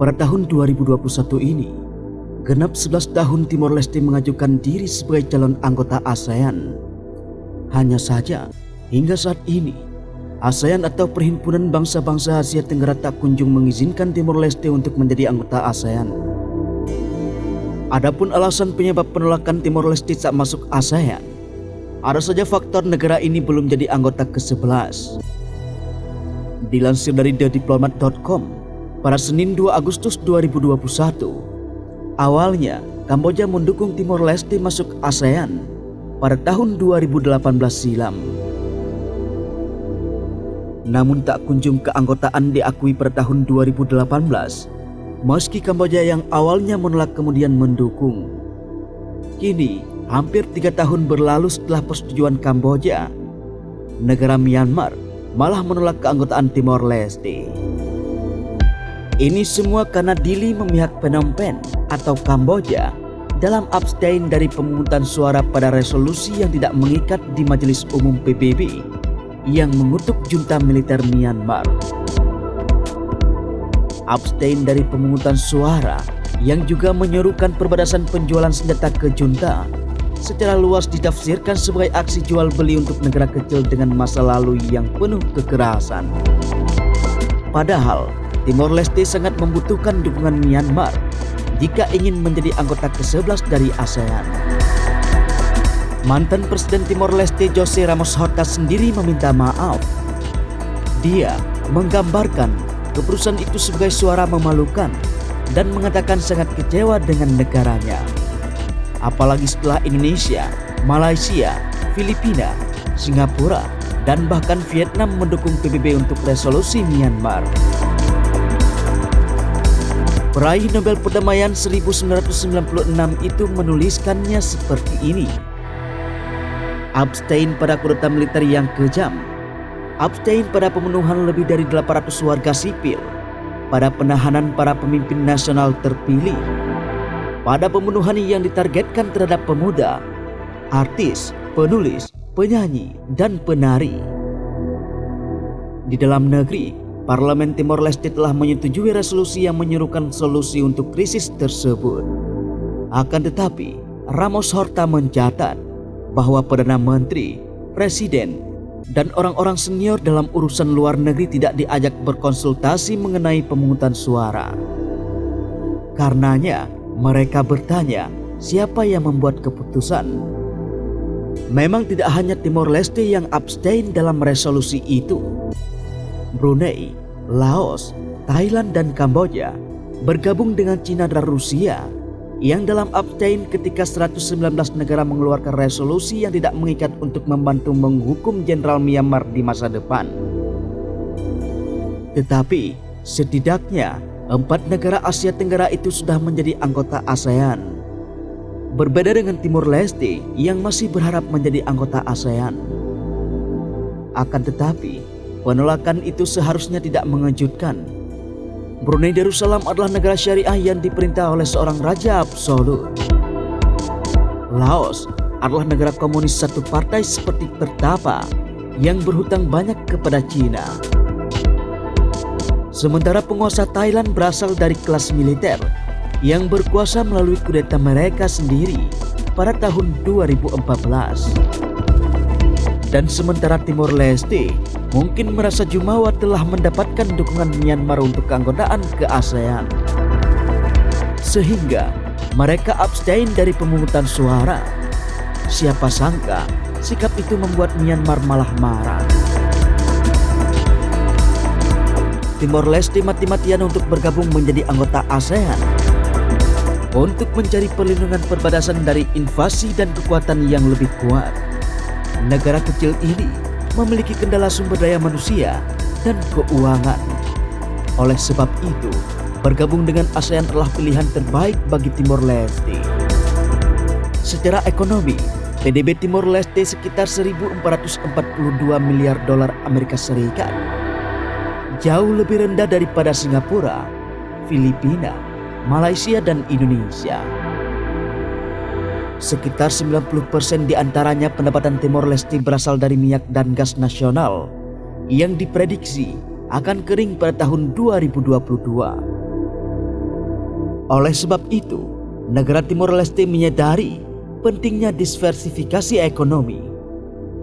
Pada tahun 2021 ini, genap 11 tahun Timor Leste mengajukan diri sebagai calon anggota ASEAN. Hanya saja, hingga saat ini, ASEAN atau Perhimpunan Bangsa-Bangsa Asia Tenggara tak kunjung mengizinkan Timor Leste untuk menjadi anggota ASEAN. Adapun alasan penyebab penolakan Timor Leste tak masuk ASEAN, ada saja faktor negara ini belum jadi anggota ke-11. Dilansir dari thediplomat.com, pada Senin 2 Agustus 2021, awalnya Kamboja mendukung Timor Leste masuk ASEAN pada tahun 2018 silam. Namun tak kunjung keanggotaan diakui pada tahun 2018, meski Kamboja yang awalnya menolak kemudian mendukung. Kini, hampir 3 tahun berlalu setelah persetujuan Kamboja, negara Myanmar malah menolak keanggotaan Timor Leste. Ini semua karena Dili memihak Phnom Penh atau Kamboja dalam abstain dari pemungutan suara pada resolusi yang tidak mengikat di Majelis Umum PBB yang mengutuk junta militer Myanmar. Abstain dari pemungutan suara yang juga menyerukan perbatasan penjualan senjata ke junta secara luas ditafsirkan sebagai aksi jual beli untuk negara kecil dengan masa lalu yang penuh kekerasan. Padahal, Timor Leste sangat membutuhkan dukungan Myanmar jika ingin menjadi anggota ke-11 dari ASEAN. Mantan Presiden Timor Leste José Ramos Horta sendiri meminta maaf. Dia menggambarkan keputusan itu sebagai suara memalukan dan mengatakan sangat kecewa dengan negaranya. Apalagi setelah Indonesia, Malaysia, Filipina, Singapura, dan bahkan Vietnam mendukung PBB untuk resolusi Myanmar. Peraih Nobel Perdamaian 1996 itu menuliskannya seperti ini. Abstain pada kudeta militer yang kejam, abstain pada pembunuhan lebih dari 800 warga sipil, pada penahanan para pemimpin nasional terpilih, pada pembunuhan yang ditargetkan terhadap pemuda, artis, penulis, penyanyi, dan penari. Di dalam negeri, Parlemen Timor Leste telah menyetujui resolusi yang menyerukan solusi untuk krisis tersebut. Akan tetapi, Ramos Horta mencatat bahwa Perdana Menteri, Presiden, dan orang-orang senior dalam urusan luar negeri tidak diajak berkonsultasi mengenai pemungutan suara. Karenanya, mereka bertanya, siapa yang membuat keputusan? Memang tidak hanya Timor Leste yang abstain dalam resolusi itu. Brunei, Laos, Thailand, dan Kamboja bergabung dengan Cina dan Rusia yang dalam abstain ketika 119 negara mengeluarkan resolusi yang tidak mengikat untuk membantu menghukum Jenderal Myanmar di masa depan. Tetapi, setidaknya 4 negara Asia Tenggara itu sudah menjadi anggota ASEAN. Berbeda dengan Timor Leste yang masih berharap menjadi anggota ASEAN. Akan tetapi, penolakan itu seharusnya tidak mengejutkan. Brunei Darussalam adalah negara syariah yang diperintah oleh seorang raja absolut. Laos adalah negara komunis satu partai seperti Pertapa yang berhutang banyak kepada Cina. Sementara penguasa Thailand berasal dari kelas militer yang berkuasa melalui kudeta mereka sendiri pada tahun 2014. Dan sementara Timor Leste mungkin merasa jumawa telah mendapatkan dukungan Myanmar untuk keanggotaan ke ASEAN. Sehingga mereka abstain dari pemungutan suara. Siapa sangka sikap itu membuat Myanmar malah marah. Timor Leste mati-matian untuk bergabung menjadi anggota ASEAN untuk mencari perlindungan perbatasan dari invasi dan kekuatan yang lebih kuat. Negara kecil ini memiliki kendala sumber daya manusia dan keuangan. Oleh sebab itu, bergabung dengan ASEAN adalah pilihan terbaik bagi Timor Leste. Secara ekonomi, PDB Timor Leste sekitar 1.442 miliar dolar Amerika Serikat. Jauh lebih rendah daripada Singapura, Filipina, Malaysia, dan Indonesia. Sekitar 90% diantaranya pendapatan Timor Leste berasal dari minyak dan gas nasional yang diprediksi akan kering pada tahun 2022. Oleh sebab itu, negara Timor Leste menyadari pentingnya diversifikasi ekonomi,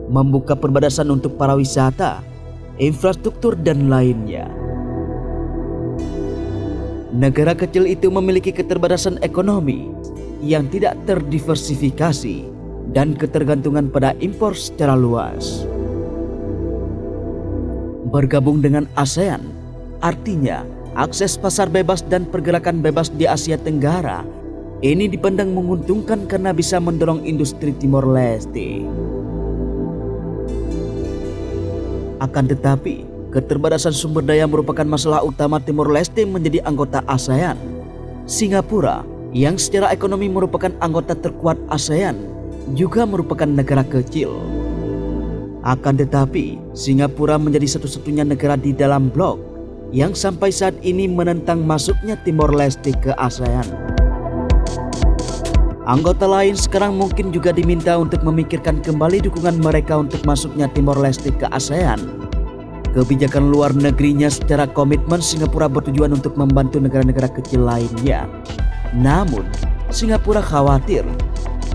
membuka perbatasan untuk para wisata, infrastruktur dan lainnya. Negara kecil itu memiliki keterbatasan ekonomi yang tidak terdiversifikasi dan ketergantungan pada impor secara luas. Bergabung dengan ASEAN artinya akses pasar bebas dan pergerakan bebas di Asia Tenggara ini dipandang menguntungkan karena bisa mendorong industri Timor Leste. Akan tetapi, keterbatasan sumber daya merupakan masalah utama Timor Leste menjadi anggota ASEAN. Singapura, yang secara ekonomi merupakan anggota terkuat ASEAN, juga merupakan negara kecil. Akan tetapi, Singapura menjadi satu-satunya negara di dalam blok yang sampai saat ini menentang masuknya Timor Leste ke ASEAN. Anggota lain sekarang mungkin juga diminta untuk memikirkan kembali dukungan mereka untuk masuknya Timor Leste ke ASEAN. Kebijakan luar negerinya secara komitmen Singapura bertujuan untuk membantu negara-negara kecil lainnya. Namun, Singapura khawatir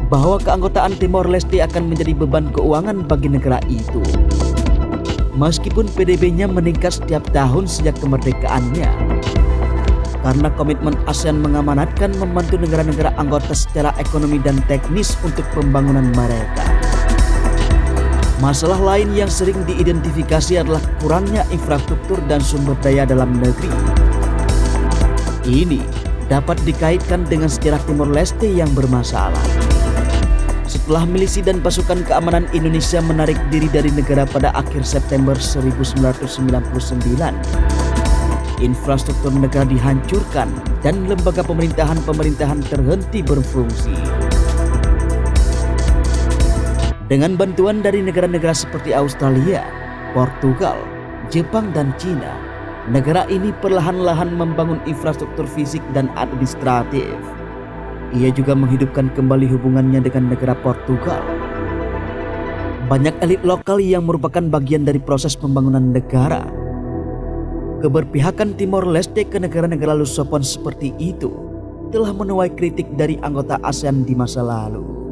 bahwa keanggotaan Timor Leste akan menjadi beban keuangan bagi negara itu. Meskipun PDB-nya meningkat setiap tahun sejak kemerdekaannya, karena komitmen ASEAN mengamanatkan membantu negara-negara anggota secara ekonomi dan teknis untuk pembangunan mereka. Masalah lain yang sering diidentifikasi adalah kurangnya infrastruktur dan sumber daya dalam negeri. Ini dapat dikaitkan dengan sejarah Timor Leste yang bermasalah. Setelah milisi dan pasukan keamanan Indonesia menarik diri dari negara pada akhir September 1999, infrastruktur negara dihancurkan dan lembaga pemerintahan terhenti berfungsi. Dengan bantuan dari negara-negara seperti Australia, Portugal, Jepang, dan Cina, negara ini perlahan-lahan membangun infrastruktur fisik dan administratif. Ia juga menghidupkan kembali hubungannya dengan negara Portugal. Banyak elit lokal yang merupakan bagian dari proses pembangunan negara. Keberpihakan Timor Leste ke negara-negara Lusopon seperti itu telah menuai kritik dari anggota ASEAN di masa lalu.